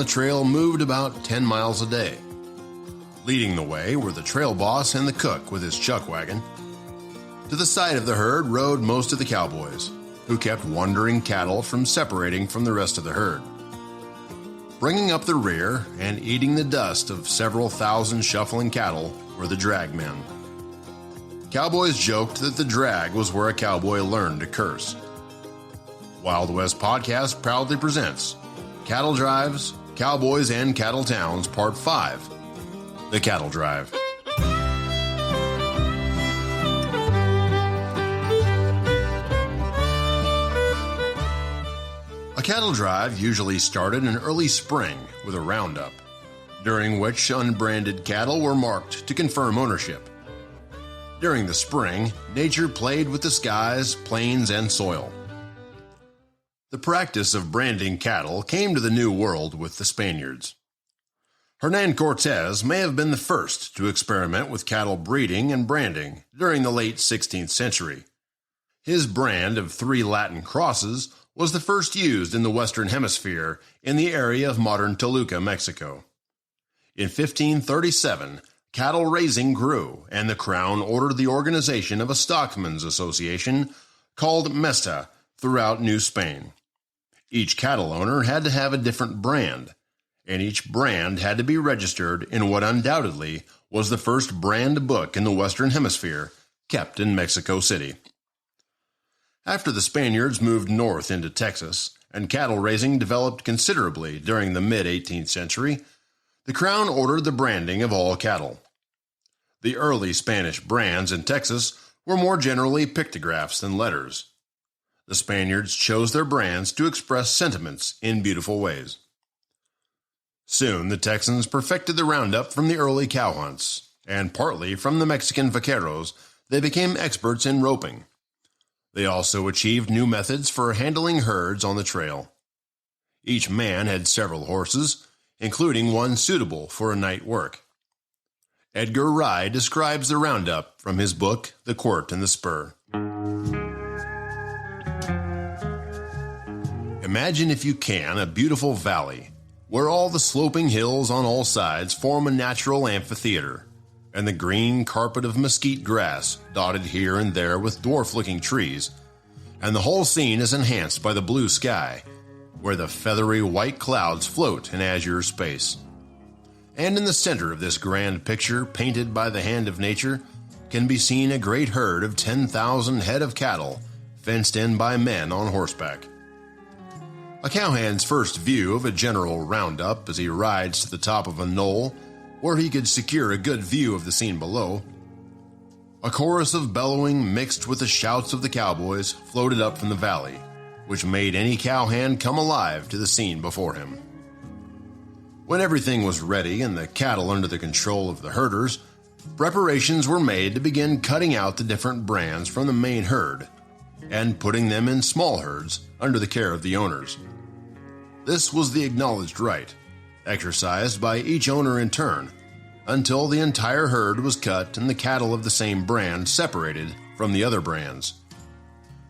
the trail moved about 10 miles a day. Leading the way were the trail boss and the cook with his chuck wagon. To the side of the herd rode most of the cowboys, who kept wandering cattle from separating from the rest of the herd. Bringing up the rear and eating the dust of several thousand shuffling cattle were the drag men. Cowboys joked that the drag was where a cowboy learned to curse. Wild West Podcast proudly presents Cattle Drives, Cowboys and Cattle Towns Part 5, The Cattle Drive. A cattle drive usually started in early spring with a roundup, during which unbranded cattle were marked to confirm ownership. During the spring, nature played with the skies, plains, and soil. The practice of branding cattle came to the New World with the Spaniards. Hernan Cortez may have been the first to experiment with cattle breeding and branding during the late 16th century. His brand of 3 Latin crosses was the first used in the Western Hemisphere in the area of modern Toluca, Mexico. In 1537, cattle raising grew, and the Crown ordered the organization of a stockmen's association called Mesta throughout New Spain. Each cattle owner had to have a different brand, and each brand had to be registered in what undoubtedly was the first brand book in the Western Hemisphere, kept in Mexico City. After the Spaniards moved north into Texas, and cattle raising developed considerably during the mid-18th century, the Crown ordered the branding of all cattle. The early Spanish brands in Texas were more generally pictographs than letters. The Spaniards chose their brands to express sentiments in beautiful ways. Soon the Texans perfected the roundup from the early cow hunts, and partly from the Mexican vaqueros, they became experts in roping. They also achieved new methods for handling herds on the trail. Each man had several horses, including one suitable for a night work. Edgar Rye describes the roundup from his book, The Quirt and the Spur. Imagine, if you can, a beautiful valley, where all the sloping hills on all sides form a natural amphitheater, and the green carpet of mesquite grass dotted here and there with dwarf-looking trees, and the whole scene is enhanced by the blue sky, where the feathery white clouds float in azure space. And in the center of this grand picture painted by the hand of nature can be seen a great herd of 10,000 head of cattle fenced in by men on horseback. A cowhand's first view of a general roundup as he rides to the top of a knoll where he could secure a good view of the scene below. A chorus of bellowing mixed with the shouts of the cowboys floated up from the valley, which made any cowhand come alive to the scene before him. When everything was ready and the cattle under the control of the herders, preparations were made to begin cutting out the different brands from the main herd and putting them in small herds under the care of the owners. This was the acknowledged right, exercised by each owner in turn, until the entire herd was cut and the cattle of the same brand separated from the other brands.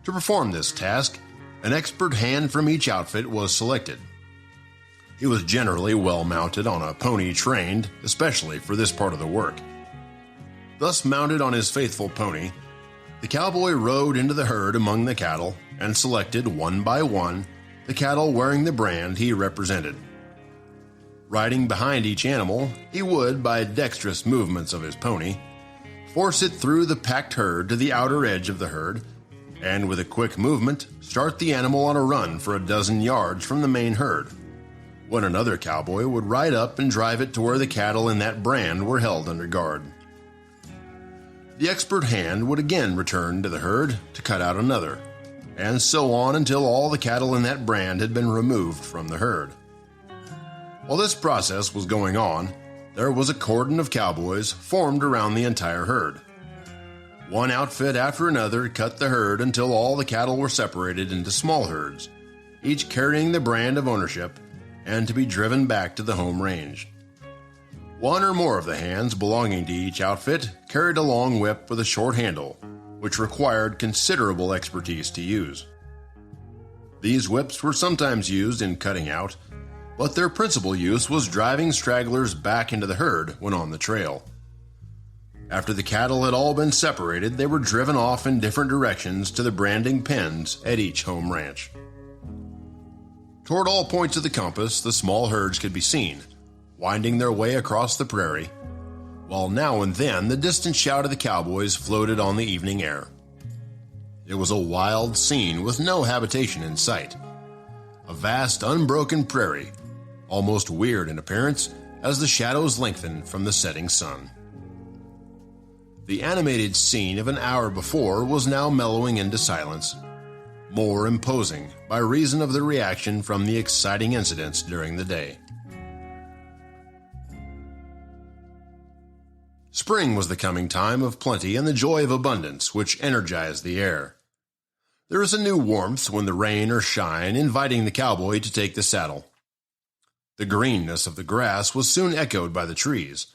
To perform this task, an expert hand from each outfit was selected. He was generally well mounted on a pony trained especially for this part of the work. Thus mounted on his faithful pony, the cowboy rode into the herd among the cattle and selected one by one the cattle wearing the brand he represented. Riding behind each animal, he would, by dexterous movements of his pony, force it through the packed herd to the outer edge of the herd, and with a quick movement, start the animal on a run for a dozen yards from the main herd, when another cowboy would ride up and drive it to where the cattle in that brand were held under guard. The expert hand would again return to the herd to cut out another, and so on until all the cattle in that brand had been removed from the herd. While this process was going on, there was a cordon of cowboys formed around the entire herd. One outfit after another cut the herd until all the cattle were separated into small herds, each carrying the brand of ownership, and to be driven back to the home range. One or more of the hands belonging to each outfit carried a long whip with a short handle, which required considerable expertise to use. These whips were sometimes used in cutting out, but their principal use was driving stragglers back into the herd when on the trail. After the cattle had all been separated, they were driven off in different directions to the branding pens at each home ranch. Toward all points of the compass, the small herds could be seen, winding their way across the prairie, while now and then the distant shout of the cowboys floated on the evening air. It was a wild scene with no habitation in sight. A vast, unbroken prairie, almost weird in appearance as the shadows lengthened from the setting sun. The animated scene of an hour before was now mellowing into silence, more imposing by reason of the reaction from the exciting incidents during the day. Spring was the coming time of plenty and the joy of abundance which energized the air. There is a new warmth when the rain or shine, inviting the cowboy to take the saddle. The greenness of the grass was soon echoed by the trees,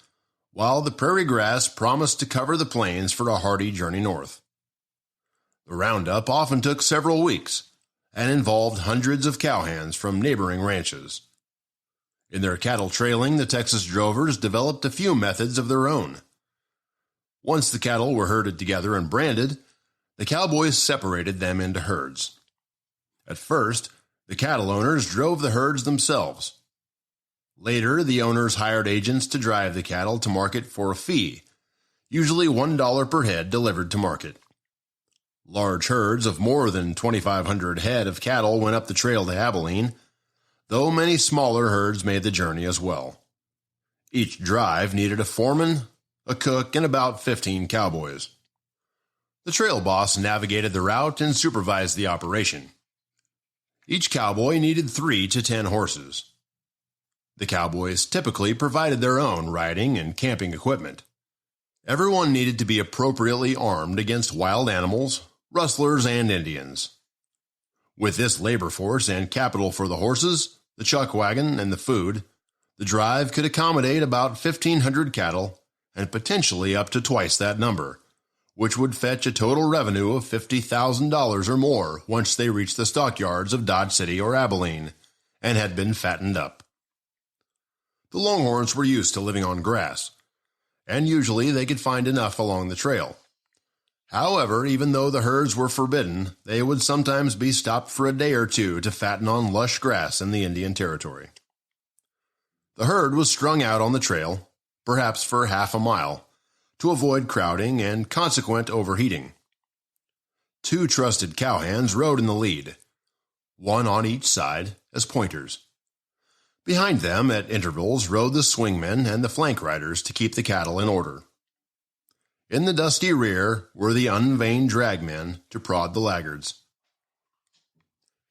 while the prairie grass promised to cover the plains for a hardy journey north. The roundup often took several weeks and involved hundreds of cowhands from neighboring ranches. In their cattle trailing, the Texas drovers developed a few methods of their own. Once the cattle were herded together and branded, the cowboys separated them into herds. At first, the cattle owners drove the herds themselves. Later, the owners hired agents to drive the cattle to market for a fee, usually $1 per head delivered to market. Large herds of more than 2,500 head of cattle went up the trail to Abilene, though many smaller herds made the journey as well. Each drive needed a foreman, a cook, and about 15 cowboys. The trail boss navigated the route and supervised the operation. Each cowboy needed 3 to 10 horses. The cowboys typically provided their own riding and camping equipment. Everyone needed to be appropriately armed against wild animals, rustlers, and Indians. With this labor force and capital for the horses, the chuck wagon, and the food, the drive could accommodate about 1,500 cattle and potentially up to twice that number, which would fetch a total revenue of $50,000 or more once they reached the stockyards of Dodge City or Abilene and had been fattened up. The longhorns were used to living on grass, and usually they could find enough along the trail. However, even though the herds were forbidden, they would sometimes be stopped for a day or two to fatten on lush grass in the Indian Territory. The herd was strung out on the trail, perhaps for half a mile, to avoid crowding and consequent overheating. 2 trusted cowhands rode in the lead, one on each side as pointers. Behind them, at intervals, rode the swingmen and the flank riders to keep the cattle in order. In the dusty rear were the unveined dragmen to prod the laggards.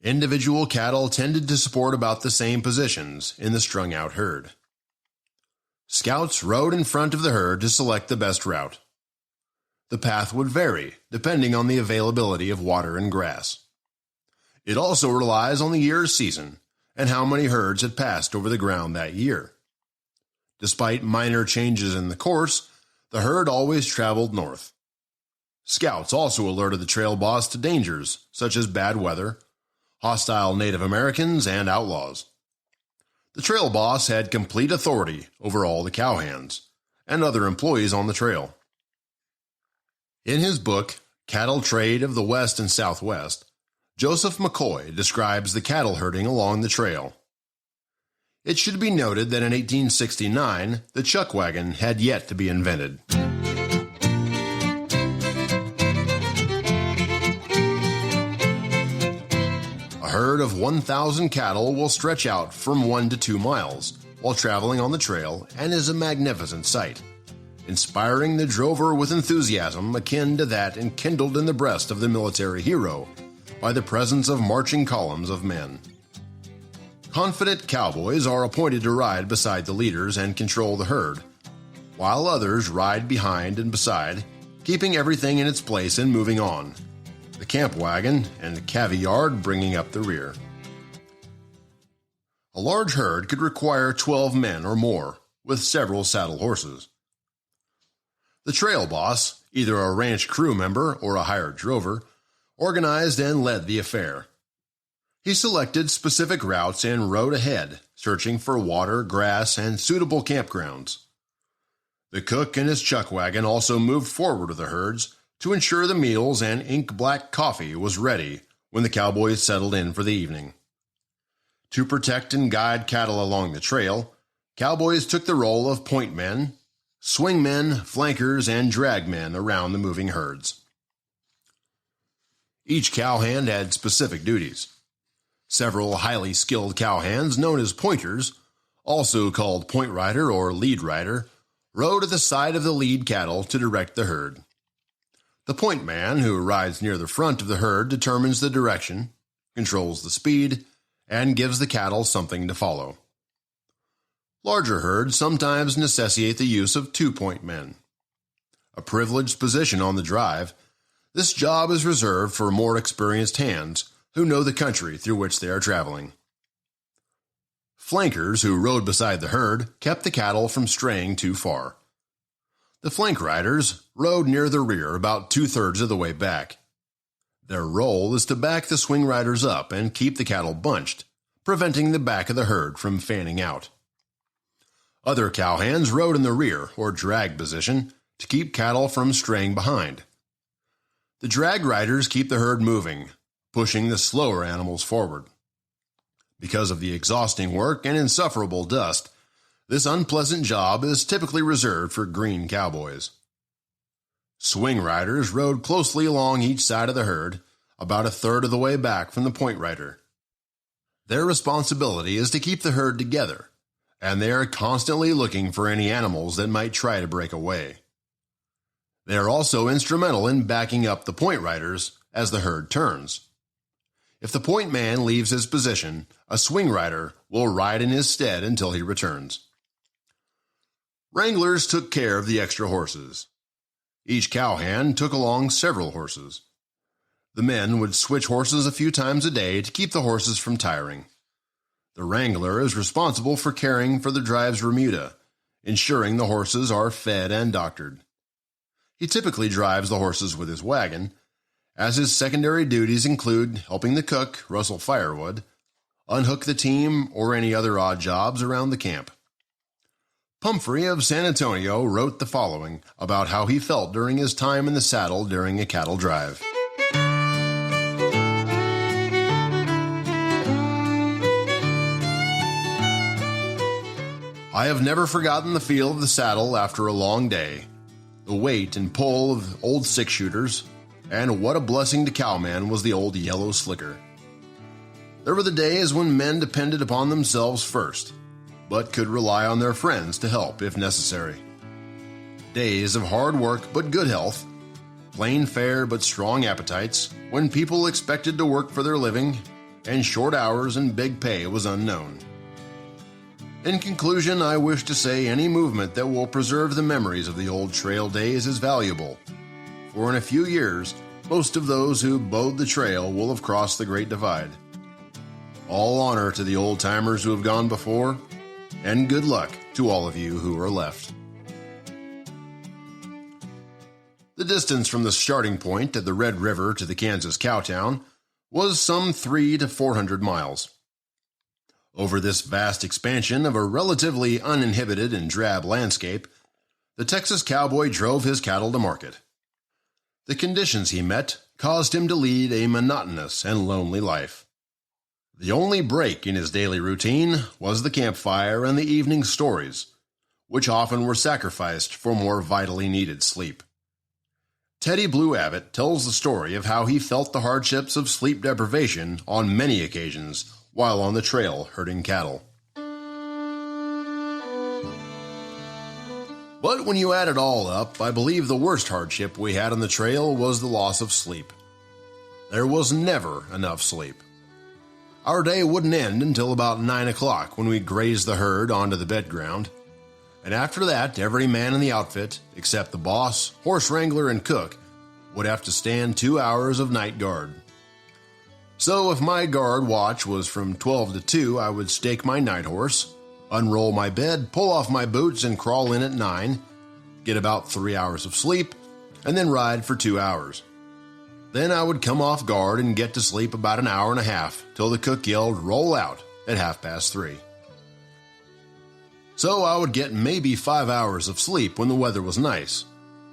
Individual cattle tended to support about the same positions in the strung-out herd. Scouts rode in front of the herd to select the best route. The path would vary, depending on the availability of water and grass. It also relies on the year's season and how many herds had passed over the ground that year. Despite minor changes in the course, the herd always traveled north. Scouts also alerted the trail boss to dangers, such as bad weather, hostile Native Americans, and outlaws. The trail boss had complete authority over all the cowhands and other employees on the trail. In his book, Cattle Trade of the West and Southwest, Joseph McCoy describes the cattle herding along the trail. It should be noted that in 1869, the chuck wagon had yet to be invented. A herd of 1,000 cattle will stretch out from 1 to 2 miles while traveling on the trail and is a magnificent sight, inspiring the drover with enthusiasm akin to that enkindled in the breast of the military hero by the presence of marching columns of men. Confident cowboys are appointed to ride beside the leaders and control the herd, while others ride behind and beside, keeping everything in its place and moving on, the camp wagon and the cavy yard bringing up the rear. A large herd could require 12 men or more, with several saddle horses. The trail boss, either a ranch crew member or a hired drover, organized and led the affair. He selected specific routes and rode ahead, searching for water, grass, and suitable campgrounds. The cook and his chuck wagon also moved forward with the herds to ensure the meals and ink-black coffee was ready when the cowboys settled in for the evening. To protect and guide cattle along the trail, cowboys took the role of point men, swing men, flankers, and drag men around the moving herds. Each cowhand had specific duties. Several highly skilled cowhands known as pointers, also called point rider or lead rider, rode at the side of the lead cattle to direct the herd. The point man, who rides near the front of the herd, determines the direction, controls the speed, and gives the cattle something to follow. Larger herds sometimes necessitate the use of two-point men. A privileged position on the drive, this job is reserved for more experienced hands who know the country through which they are traveling. Flankers who rode beside the herd kept the cattle from straying too far. The flank riders rode near the rear about two-thirds of the way back. Their role is to back the swing riders up and keep the cattle bunched, preventing the back of the herd from fanning out. Other cowhands rode in the rear or drag position to keep cattle from straying behind. The drag riders keep the herd moving, pushing the slower animals forward. Because of the exhausting work and insufferable dust, this unpleasant job is typically reserved for green cowboys. Swing riders rode closely along each side of the herd, about a third of the way back from the point rider. Their responsibility is to keep the herd together, and they are constantly looking for any animals that might try to break away. They are also instrumental in backing up the point riders as the herd turns. If the point man leaves his position, a swing rider will ride in his stead until he returns. Wranglers took care of the extra horses. Each cowhand took along several horses. The men would switch horses a few times a day to keep the horses from tiring. The wrangler is responsible for caring for the drive's remuda, ensuring the horses are fed and doctored. He typically drives the horses with his wagon, as his secondary duties include helping the cook rustle firewood, unhook the team, or any other odd jobs around the camp. Pumphrey of San Antonio wrote the following about how he felt during his time in the saddle during a cattle drive. I have never forgotten the feel of the saddle after a long day, the weight and pull of old six-shooters, and what a blessing to cowman was the old yellow slicker. There were the days when men depended upon themselves first, but could rely on their friends to help if necessary. Days of hard work but good health, plain fare but strong appetites, when people expected to work for their living, and short hours and big pay was unknown. In conclusion, I wish to say any movement that will preserve the memories of the old trail days is valuable, for in a few years, most of those who bode the trail will have crossed the Great Divide. All honor to the old-timers who have gone before, and good luck to all of you who are left. The distance from the starting point at the Red River to the Kansas cowtown was some 300 to 400 miles. Over this vast expansion of a relatively uninhibited and drab landscape, the Texas cowboy drove his cattle to market. The conditions he met caused him to lead a monotonous and lonely life. The only break in his daily routine was the campfire and the evening stories, which often were sacrificed for more vitally needed sleep. Teddy Blue Abbott tells the story of how he felt the hardships of sleep deprivation on many occasions while on the trail herding cattle. But when you add it all up, I believe the worst hardship we had on the trail was the loss of sleep. There was never enough sleep. Our day wouldn't end until about 9 o'clock when we grazed the herd onto the bed ground, and after that, every man in the outfit, except the boss, horse wrangler, and cook, would have to stand 2 hours of night guard. So if my guard watch was from 12 to 2, I would stake my night horse, unroll my bed, pull off my boots, and crawl in at 9, get about 3 hours of sleep, and then ride for 2 hours. Then I would come off guard and get to sleep about an hour and a half till the cook yelled, "Roll out," at 3:30. So I would get maybe 5 hours of sleep when the weather was nice,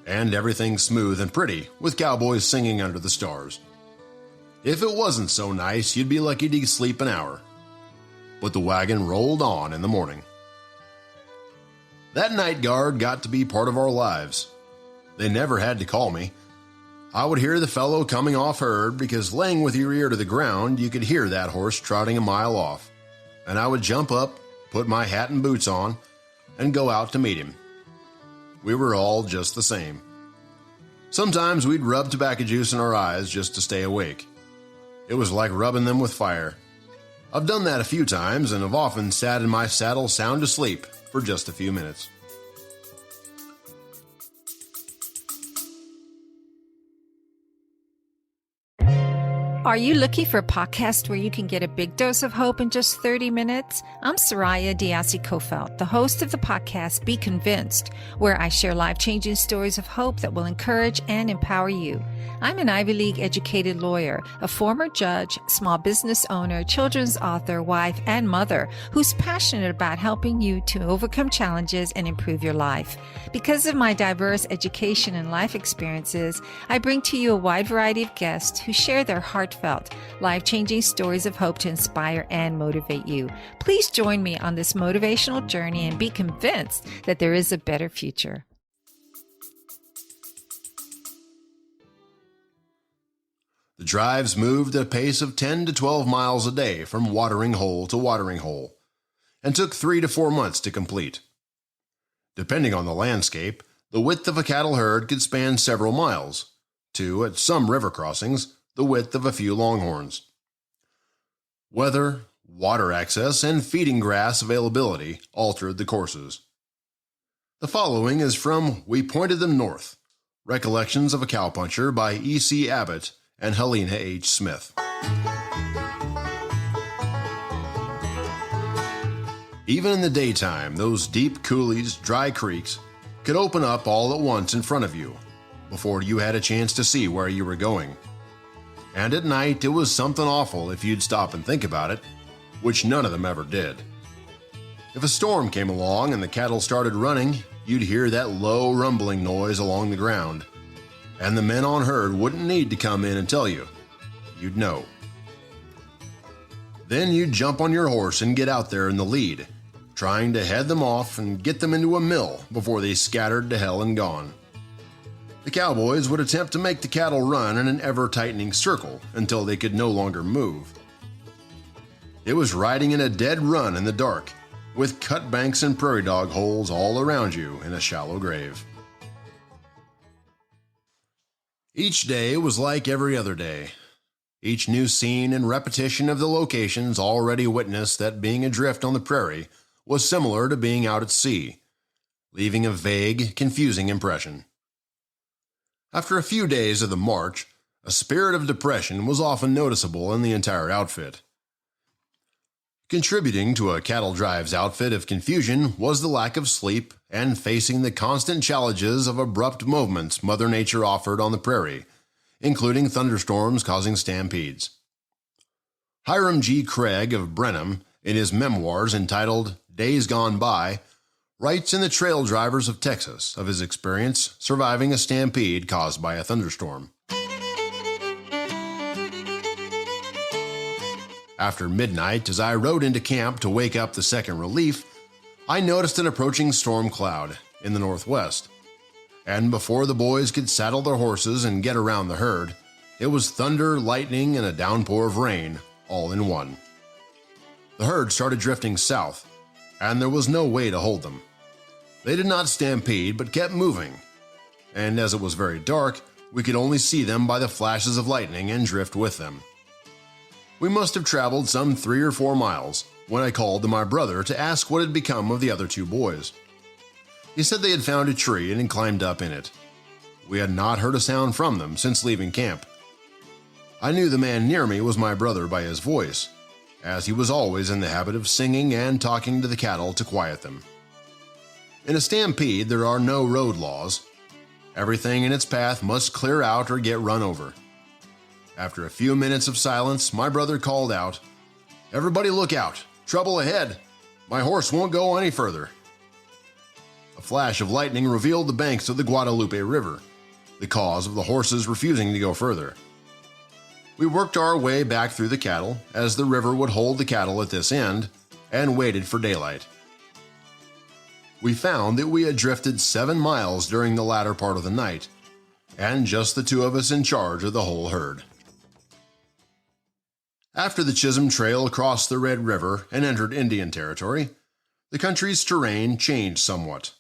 and everything smooth and pretty, with cowboys singing under the stars. If it wasn't so nice, you'd be lucky to sleep an hour. But the wagon rolled on in the morning. That night guard got to be part of our lives. They never had to call me. I would hear the fellow coming off herd because laying with your ear to the ground, you could hear that horse trotting a mile off. And I would jump up, put my hat and boots on, and go out to meet him. We were all just the same. Sometimes we'd rub tobacco juice in our eyes just to stay awake. It was like rubbing them with fire. I've done that a few times and have often sat in my saddle sound asleep for just a few minutes. Are you looking for a podcast where you can get a big dose of hope in just 30 minutes? I'm Soraya Diasi-Kofelt, the host of the podcast Be Convinced, where I share life-changing stories of hope that will encourage and empower you. I'm an Ivy League educated lawyer, a former judge, small business owner, children's author, wife, and mother who's passionate about helping you to overcome challenges and improve your life. Because of my diverse education and life experiences, I bring to you a wide variety of guests who share their heartfelt, life-changing stories of hope to inspire and motivate you. Please join me on this motivational journey and be convinced that there is a better future. The drives moved at a pace of 10 to 12 miles a day from watering hole to watering hole, and took 3 to 4 months to complete. Depending on the landscape, the width of a cattle herd could span several miles, to, at some river crossings, the width of a few longhorns. Weather, water access, and feeding grass availability altered the courses. The following is from We Pointed Them North, Recollections of a Cowpuncher by E.C. Abbott and Helena H. Smith. Even in the daytime, those deep coulees, dry creeks, could open up all at once in front of you, before you had a chance to see where you were going. And at night, it was something awful if you'd stop and think about it, which none of them ever did. If a storm came along and the cattle started running, you'd hear that low rumbling noise along the ground, and the men on herd wouldn't need to come in and tell you. You'd know. Then you'd jump on your horse and get out there in the lead, trying to head them off and get them into a mill before they scattered to hell and gone. The cowboys would attempt to make the cattle run in an ever-tightening circle until they could no longer move. It was riding in a dead run in the dark, with cut banks and prairie dog holes all around you in a shallow grave. Each day was like every other day. Each new scene and repetition of the locations already witnessed that being adrift on the prairie was similar to being out at sea, leaving a vague, confusing impression. After a few days of the march, a spirit of depression was often noticeable in the entire outfit. Contributing to a cattle drive's outfit of confusion was the lack of sleep and facing the constant challenges of abrupt movements Mother Nature offered on the prairie, including thunderstorms causing stampedes. Hiram G. Craig of Brenham, in his memoirs entitled Days Gone By, writes in The Trail Drivers of Texas of his experience surviving a stampede caused by a thunderstorm. After midnight, as I rode into camp to wake up the second relief, I noticed an approaching storm cloud in the northwest. And before the boys could saddle their horses and get around the herd, it was thunder, lightning, and a downpour of rain, all in one. The herd started drifting south, and there was no way to hold them. They did not stampede, but kept moving. And as it was very dark, we could only see them by the flashes of lightning and drift with them. We must have traveled some 3 or 4 miles when I called to my brother to ask what had become of the other 2 boys. He said they had found a tree and had climbed up in it. We had not heard a sound from them since leaving camp. I knew the man near me was my brother by his voice, as he was always in the habit of singing and talking to the cattle to quiet them. In a stampede, there are no road laws. Everything in its path must clear out or get run over. After a few minutes of silence, my brother called out, "Everybody look out! Trouble ahead! My horse won't go any further." A flash of lightning revealed the banks of the Guadalupe River, the cause of the horses refusing to go further. We worked our way back through the cattle, as the river would hold the cattle at this end, and waited for daylight. We found that we had drifted 7 miles during the latter part of the night, and just the two of us in charge of the whole herd. After the Chisholm Trail crossed the Red River and entered Indian Territory, the country's terrain changed somewhat.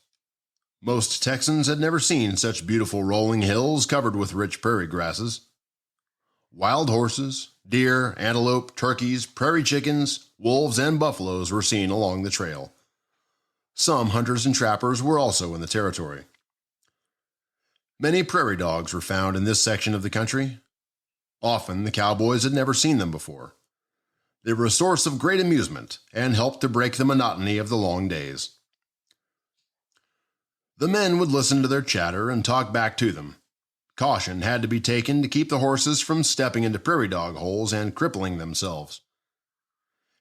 Most Texans had never seen such beautiful rolling hills covered with rich prairie grasses. Wild horses, deer, antelope, turkeys, prairie chickens, wolves, and buffaloes were seen along the trail. Some hunters and trappers were also in the territory. Many prairie dogs were found in this section of the country. Often the cowboys had never seen them before. They were a source of great amusement and helped to break the monotony of the long days. The men would listen to their chatter and talk back to them. Caution had to be taken to keep the horses from stepping into prairie dog holes and crippling themselves.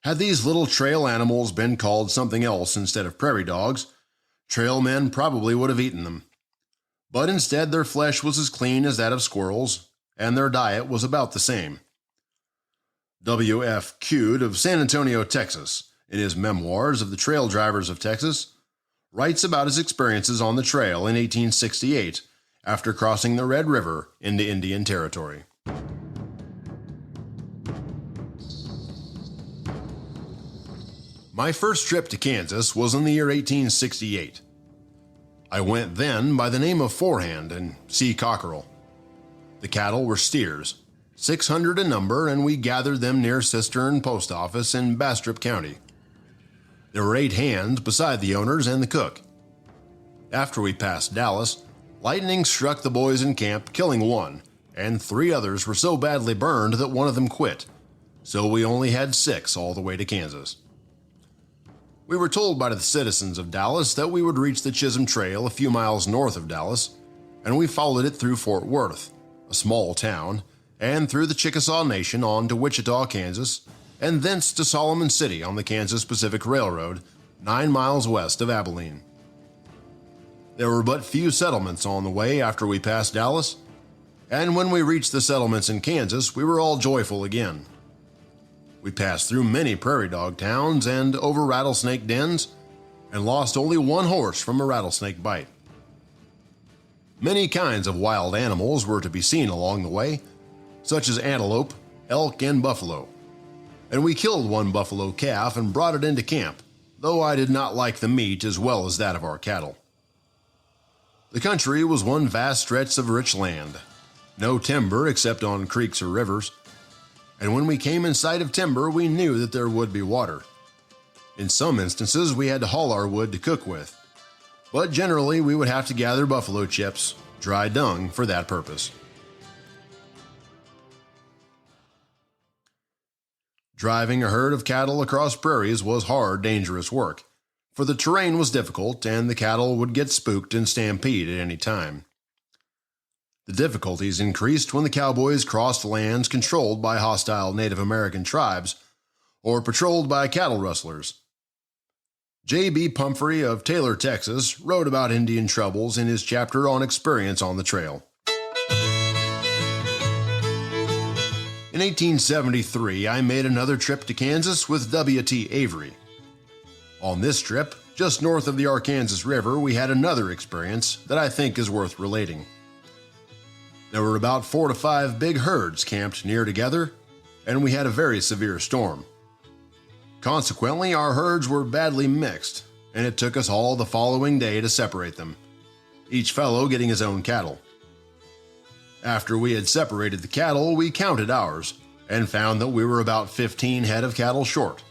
Had these little trail animals been called something else instead of prairie dogs, trail men probably would have eaten them. But instead their flesh was as clean as that of squirrels, and their diet was about the same. W.F. Cude of San Antonio, Texas, in his Memoirs of the Trail Drivers of Texas, writes about his experiences on the trail in 1868 after crossing the Red River into Indian Territory. My first trip to Kansas was in the year 1868. I went then by the name of Forehand and C. Cockerell. The cattle were steers, 600 in number, and we gathered them near Cistern Post Office in Bastrop County. There were 8 hands beside the owners and the cook. After we passed Dallas, lightning struck the boys in camp, killing 1, and 3 others were so badly burned that one of them quit, so we only had 6 all the way to Kansas. We were told by the citizens of Dallas that we would reach the Chisholm Trail a few miles north of Dallas, and we followed it through Fort Worth, a small town, and through the Chickasaw Nation on to Wichita, Kansas, and thence to Solomon City on the Kansas Pacific Railroad, 9 miles west of Abilene. There were but few settlements on the way after we passed Dallas, and when we reached the settlements in Kansas, we were all joyful again. We passed through many prairie dog towns and over rattlesnake dens, and lost only 1 horse from a rattlesnake bite. Many kinds of wild animals were to be seen along the way, such as antelope, elk, and buffalo, and we killed 1 buffalo calf and brought it into camp, though I did not like the meat as well as that of our cattle. The country was one vast stretch of rich land, no timber except on creeks or rivers, and when we came in sight of timber, we knew that there would be water. In some instances, we had to haul our wood to cook with, but generally we would have to gather buffalo chips, dry dung, for that purpose. Driving a herd of cattle across prairies was hard, dangerous work, for the terrain was difficult and the cattle would get spooked and stampede at any time. The difficulties increased when the cowboys crossed lands controlled by hostile Native American tribes or patrolled by cattle rustlers. J.B. Pumphrey of Taylor, Texas, wrote about Indian troubles in his chapter on experience on the trail. In 1873, I made another trip to Kansas with W.T. Avery. On this trip, just north of the Arkansas River, we had another experience that I think is worth relating. There were about 4 to 5 big herds camped near together, and we had a very severe storm. Consequently, our herds were badly mixed, and it took us all the following day to separate them, each fellow getting his own cattle. After we had separated the cattle, we counted ours, and found that we were about 15 head of cattle short.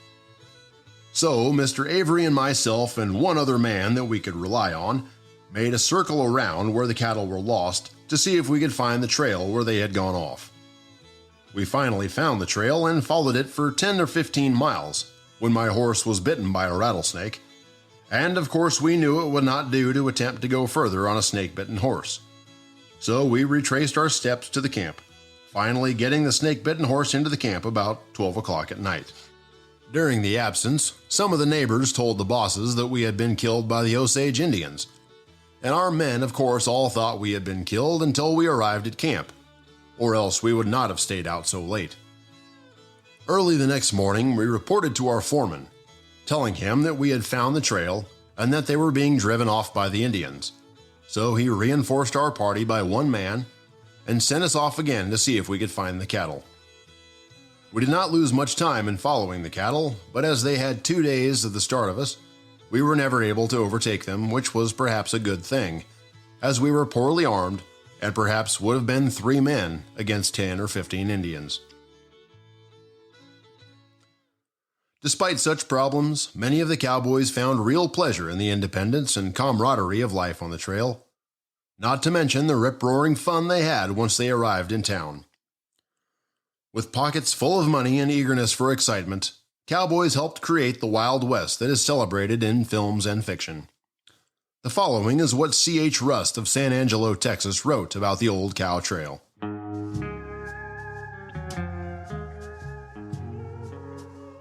So, Mr. Avery and myself and one other man that we could rely on made a circle around where the cattle were lost to see if we could find the trail where they had gone off. We finally found the trail and followed it for 10 or 15 miles when my horse was bitten by a rattlesnake, and of course we knew it would not do to attempt to go further on a snake-bitten horse. So we retraced our steps to the camp, finally getting the snake-bitten horse into the camp about 12 o'clock at night. During the absence, some of the neighbors told the bosses that we had been killed by the Osage Indians, and our men, of course, all thought we had been killed until we arrived at camp, or else we would not have stayed out so late. Early the next morning, we reported to our foreman, telling him that we had found the trail and that they were being driven off by the Indians. So he reinforced our party by one man and sent us off again to see if we could find the cattle. We did not lose much time in following the cattle, but as they had 2 days of the start of us, we were never able to overtake them, which was perhaps a good thing, as we were poorly armed and perhaps would have been 3 men against 10 or 15 Indians. Despite such problems, many of the cowboys found real pleasure in the independence and camaraderie of life on the trail, not to mention the rip-roaring fun they had once they arrived in town. With pockets full of money and eagerness for excitement, cowboys helped create the Wild West that is celebrated in films and fiction. The following is what C.H. Rust of San Angelo, Texas wrote about the Old Cow Trail.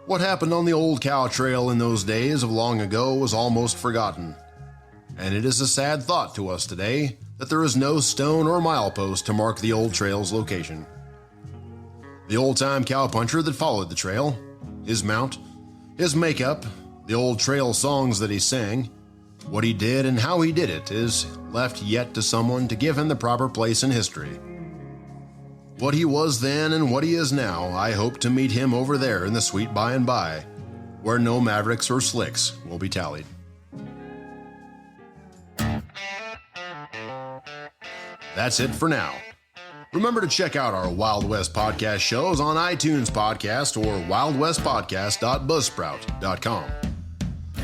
What happened on the Old Cow Trail in those days of long ago was almost forgotten, and it is a sad thought to us today that there is no stone or milepost to mark the old trail's location. The old-time cowpuncher that followed the trail, his mount, his makeup, the old trail songs that he sang, what he did and how he did it is left yet to someone to give him the proper place in history. What he was then and what he is now, I hope to meet him over there in the sweet by and by, where no mavericks or slicks will be tallied. That's it for now. Remember to check out our Wild West podcast shows on iTunes Podcast or wildwestpodcast.buzzsprout.com.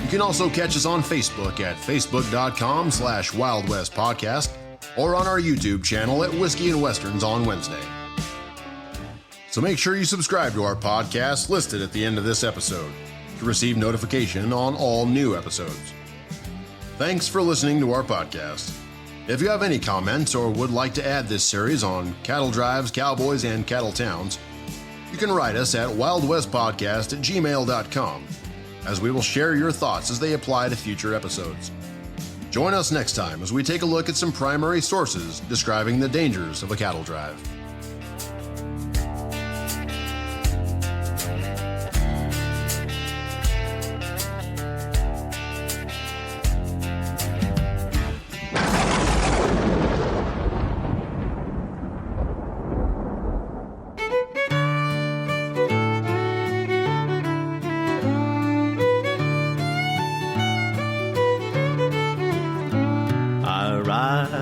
You can also catch us on Facebook at facebook.com/Wild West Podcast or on our YouTube channel at Whiskey and Westerns on Wednesday. So make sure you subscribe to our podcast listed at the end of this episode to receive notification on all new episodes. Thanks for listening to our podcast. If you have any comments or would like to add this series on cattle drives, cowboys, and cattle towns, you can write us at wildwestpodcast@gmail.com, as we will share your thoughts as they apply to future episodes. Join us next time as we take a look at some primary sources describing the dangers of a cattle drive.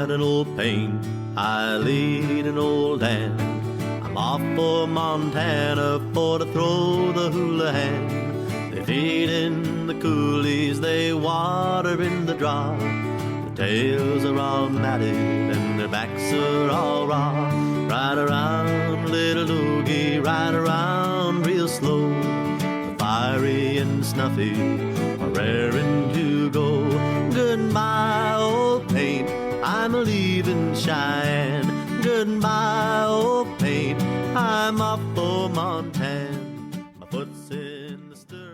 An old paint, I lead an old hand. I'm off for Montana for to throw the hula hand. They feed in the coulees, they water in the draw. The tails are all matted and their backs are all raw. Ride around, little loogie, ride around real slow. The fiery and snuffy are raring to go. Goodbye, old paint, I'm a-leaving Cheyenne. Goodbye, old paint, I'm off for Montana. My foot's in the stirrup.